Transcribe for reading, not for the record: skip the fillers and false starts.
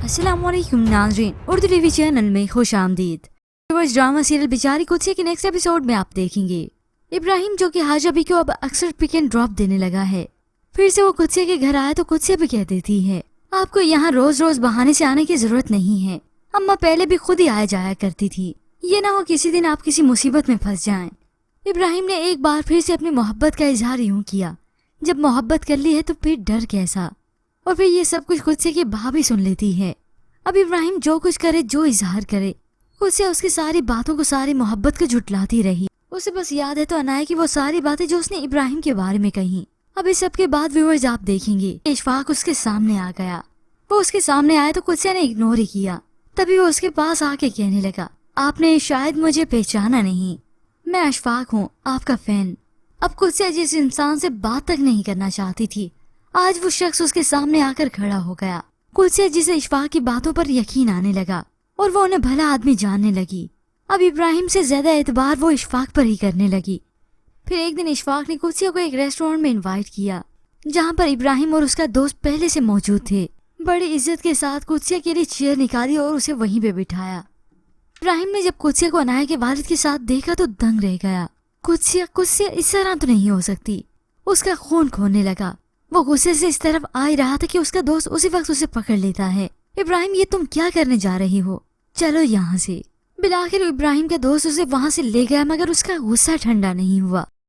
अस्सलाम वालेकुम नाज़रीन, उर्दू टीवी चैनल में खुश आमदीद। ड्रामा सीरियल बेचारी कुत्सिया के नेक्स्ट एपिसोड में आप देखेंगे इब्राहिम जो कि हाजा भी को अब अक्सर पिक एंड ड्रॉप देने लगा है। फिर से वो कुत्सिया के घर आया तो कुत्सिया भी कह देती है आपको यहाँ रोज रोज बहाने से आने की जरूरत नहीं है, अम्मा पहले भी खुद ही आया जाया करती थी, ये ना हो किसी दिन आप किसी मुसीबत में फंस जाएं। इब्राहिम ने एक बार फिर से अपनी मोहब्बत का इजहार यूं किया, जब मोहब्बत कर ली है तो फिर डर कैसा। और फिर ये सब कुछ कुत्सिया की भाभी सुन लेती है। अब इब्राहिम जो कुछ करे, जो इजहार करे, कुत्सिया उसकी सारी बातों को, सारी मोहब्बत को झुटलाती रही। उसे बस याद है तो अनाया की वो सारी बातें जो उसने इब्राहिम के बारे में कही। अब इस सब के बाद व्यूअर्स आप देखेंगे इशफाक उसके सामने आ गया। वो उसके सामने आया तो कुत्सिया ने इग्नोर ही किया। तभी वो उसके पास आके कहने लगा आपने शायद मुझे पहचाना नहीं, मैं अशफाक हूँ, आपका फैन। अब कुत्सिया जिस इंसान से बात तक नहीं करना चाहती थी, आज वो शख्स उसके सामने आकर खड़ा हो गया। कुत्सिया जिसे इशफाक की बातों पर यकीन आने लगा और वो उन्हें भला आदमी जानने लगी। अब इब्राहिम से ज्यादा एतबार वो इशफाक पर ही करने लगी। फिर एक दिन इशफाक ने कुत्सिया को एक रेस्टोरेंट में इनवाइट किया जहाँ पर इब्राहिम और उसका दोस्त पहले से मौजूद थे। बड़ी इज्जत के साथ कुत्सिया के लिए चेयर निकाली और उसे वहीं पे बिठाया। इब्राहिम ने जब कुत्सिया को अनाया के वालिद के साथ देखा तो दंग रह गया। कुत्सिया इस तरह तो नहीं हो सकती। उसका खून खोने लगा। वो गुस्से से इस तरफ आ ही रहा था कि उसका दोस्त उसी वक्त उसे पकड़ लेता है। इब्राहिम ये तुम क्या करने जा रही हो, चलो यहाँ से। बिलाखिर इब्राहिम का दोस्त उसे वहाँ से ले गया मगर उसका गुस्सा ठंडा नहीं हुआ।